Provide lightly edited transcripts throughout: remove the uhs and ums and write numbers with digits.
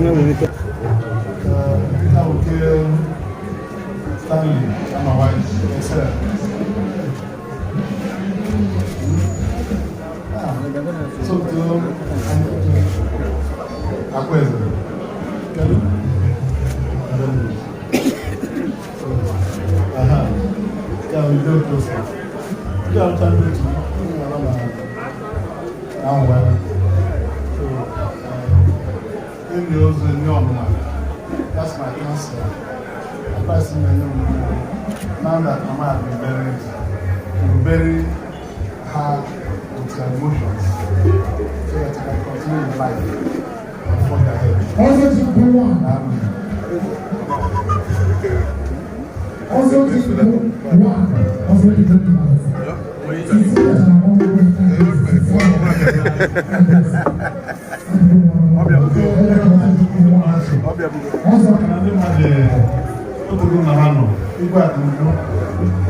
na wulite. Stanley, I'm a wife. Yes, sir. So, that's my answer. Now that Mama has been very hard with her emotions, so that I can continue in life and forge ahead. Also, to go on. Also, to go on. Also, to go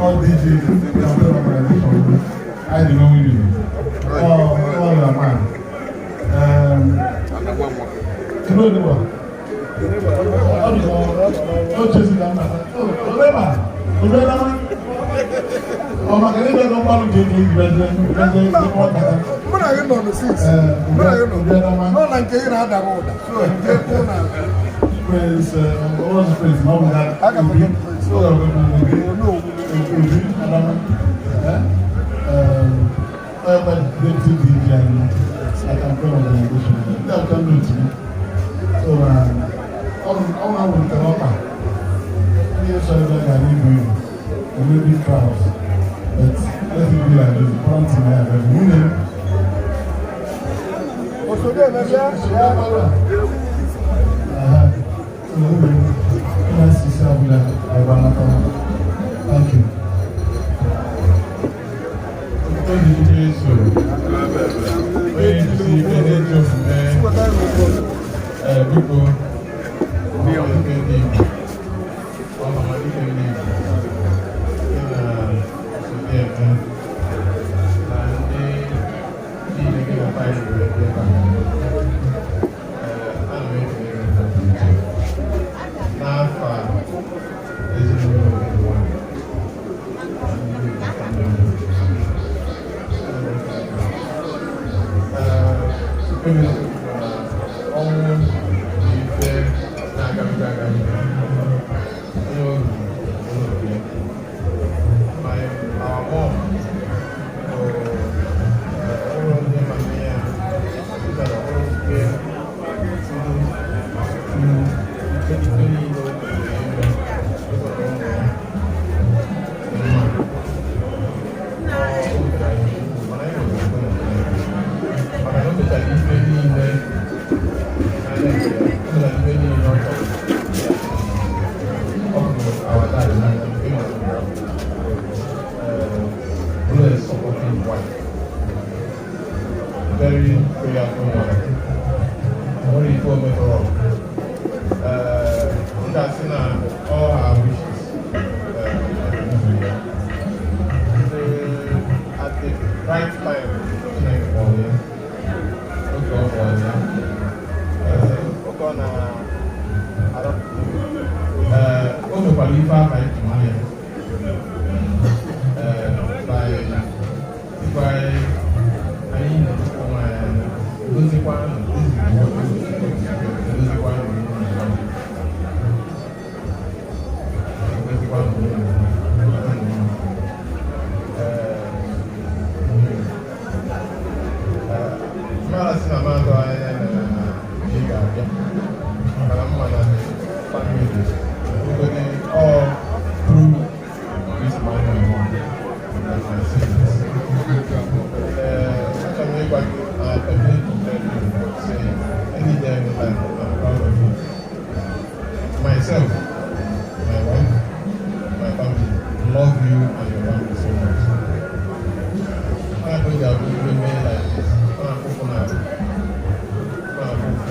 all DJs, I do not win you. All your man. You know the one? Oh, Jesse, I'm not. Oh, my God, don't want to get you. When I get on the seats, when I get on the not like you had that order. So, praise, all the praise, mom, that I can forget. So, no, but they did the I can come on the negotiation. They'll come to me. So, all I want to offer. Yes, I need you. There may be crowds, but let it be like this. One thing I have a woman. What's your name, thank you. People, very prayerful one. What do you call me for all? That's all our wishes. At the right time, like all year. Also, qualify by tomorrow. By I mean, losing one, myself, my wife, my family, love you and your family so much. I know they are doing men like this.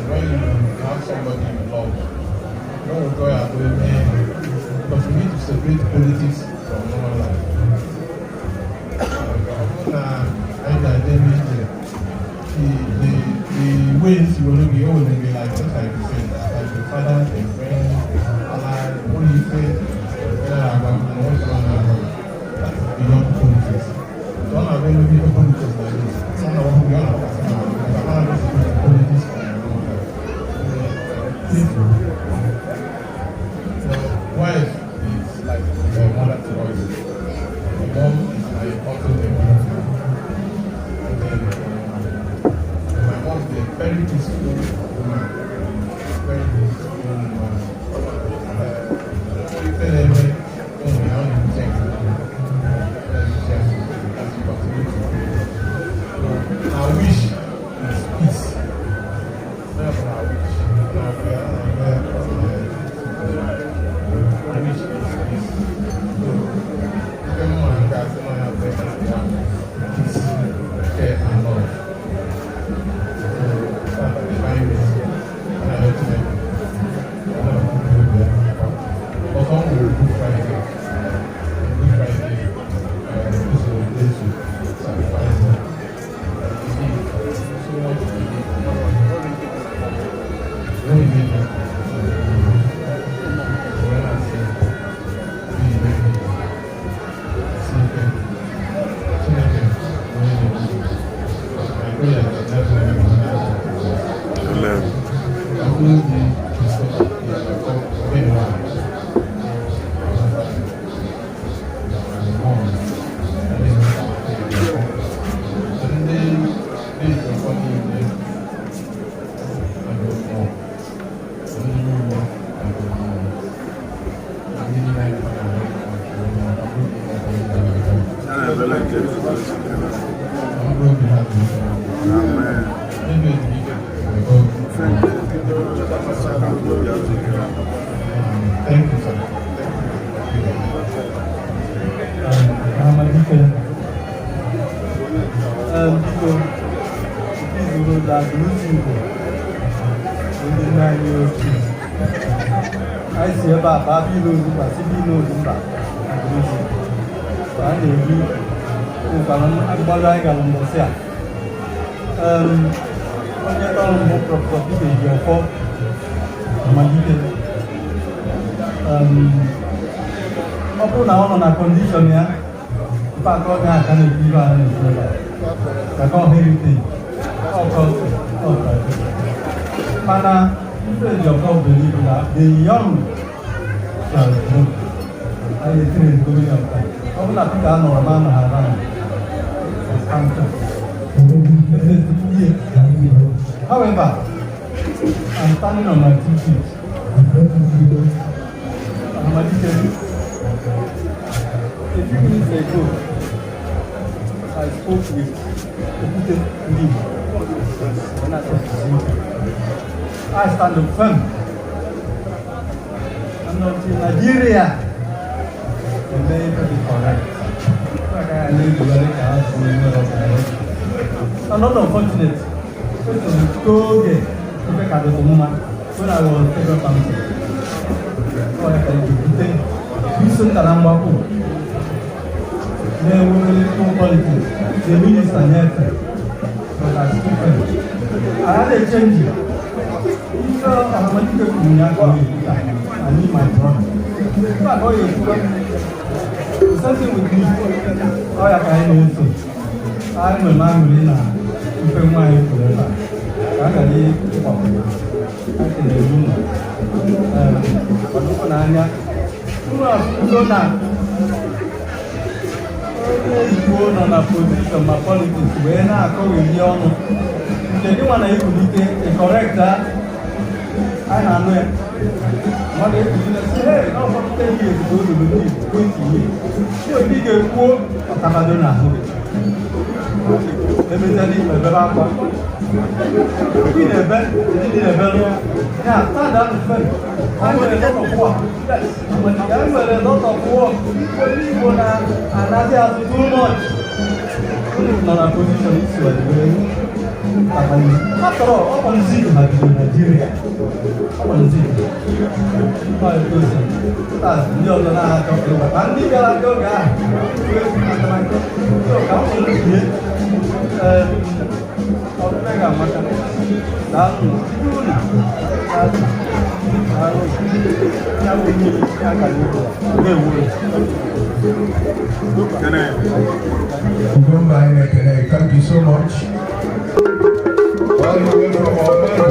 When you have somebody you love, don't go out doing men because we need to separate politics from normal life. The ways you will be like just like you said. wife is like a mother to us. My mom is also a mother to us. My mom is a very peaceful woman. Very peaceful woman. I wish is peace. That's what I wish. I wish is peace. Everyone has someone out there that wants peace, care, and love. So that's the divine wisdom. And I hope that a lot of people will be there. But some will do Friday. Good Friday. This will be to sacrifice them. So much to be very big. When I say be very big, simple, I pray that that's what I'm going to do. Amen. I will be very wise. Thank you, sir. I see about Baby Lou, Baby Lou, I need you. I'm going to say, I get on more property your fault. Open now on a condition here. If I got that, can you give her anything? I got anything. Mana, your God believe that the young shall grow. I think going up. Open up the gun or a man around. However, I'm standing on my 2 feet. I'm a few minutes ago, I spoke with Lee when I said to him, I stand up firm. I'm not in Nigeria. And they will be correct. I need to let it out for you. I'm not unfortunate. Go again. When I was taken from Listen to Rambaku. They will do politics. The minister left. But I still I had a change. So I'm going to go I need my brother. Something with me. Oh, I can't answer. I'm a man with Lina. You can mind forever. I can eat pop. I can do but open Anya. You are on a position, my politics. When I go with you, if you want to correct that, I know it. What if you say, hey, no, for 10 years ago, to the 20 years. So if you go, what am I doing now? Let me tell you, my brother. We never, yeah, stand up and fight. I'm a lot of work. Yes, I'm a lot of work. People are not too much. Not a position, it's after all, open zip in Nigeria. Open zip. That's the other night talking about. And the other guy, so come on here. Thank you so much. All the way from Alberta.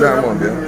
Diamond, yeah.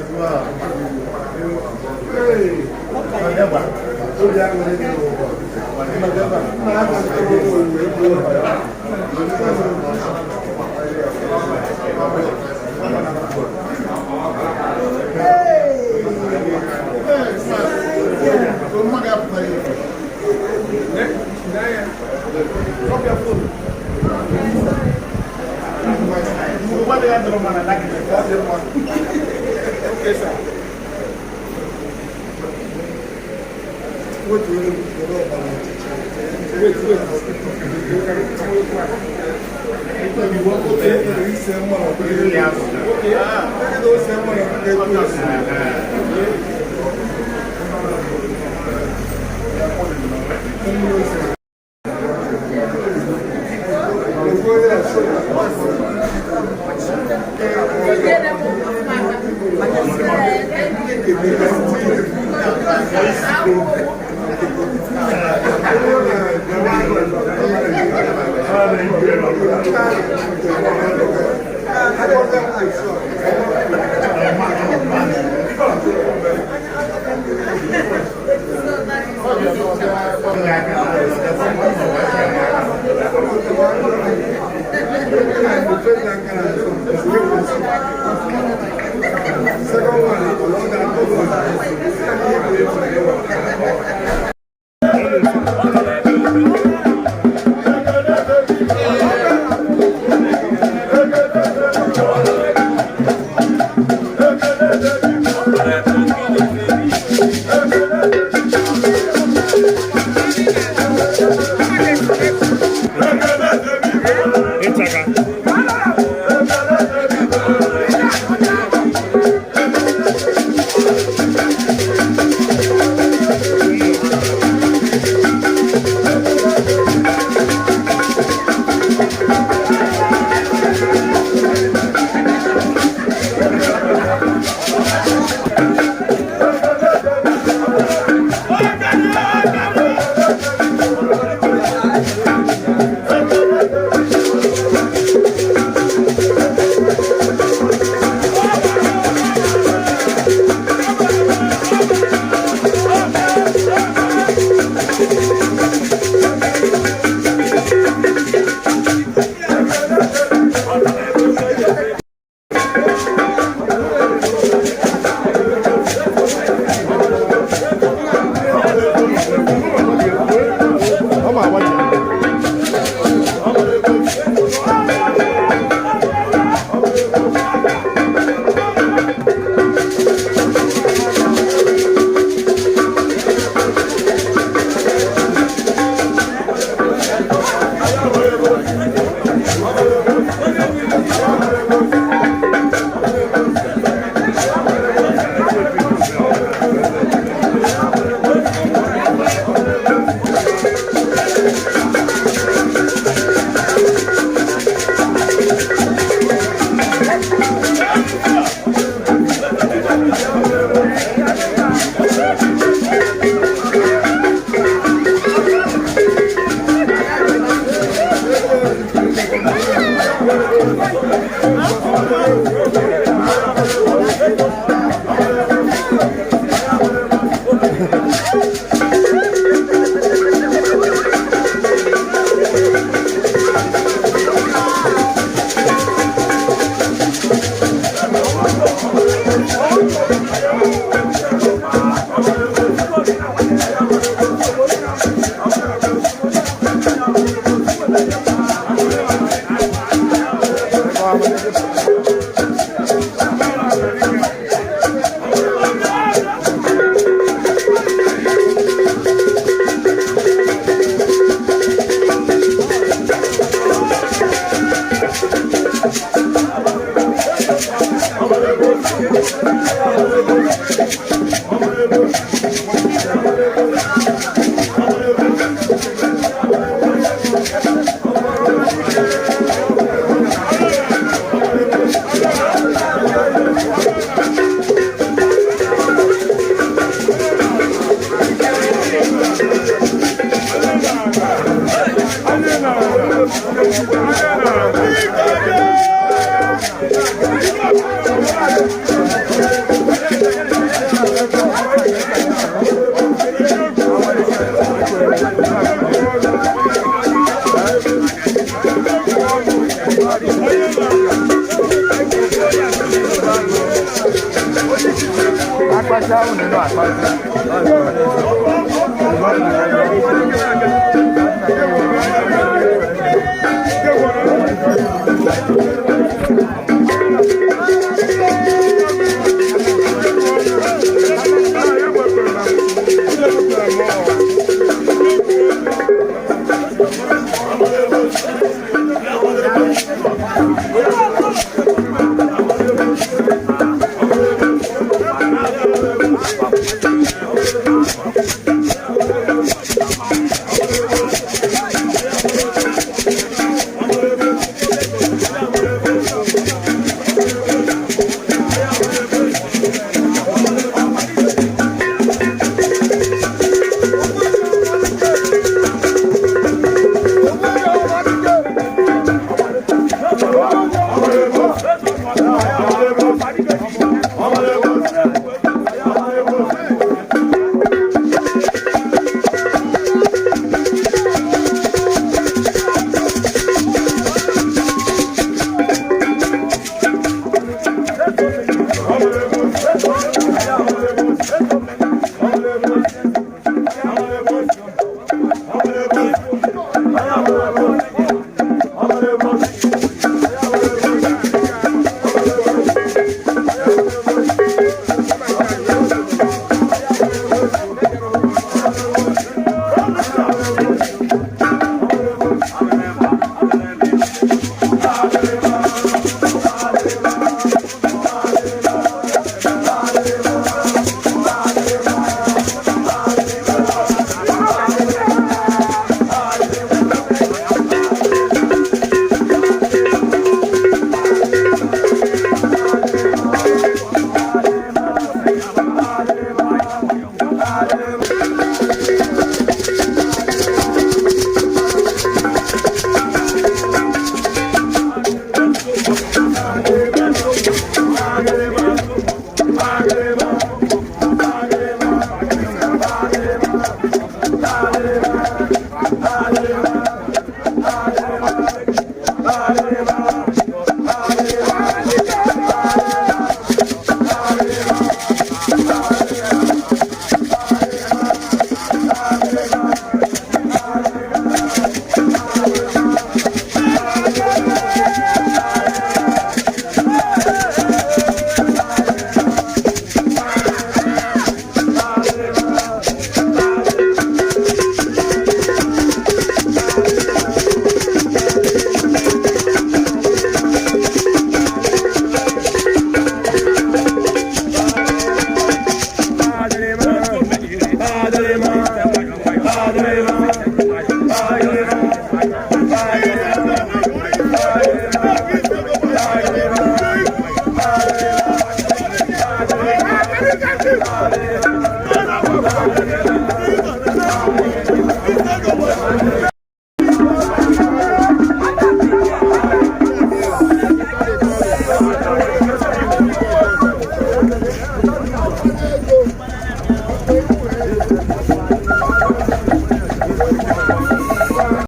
Akpata unu no akpata.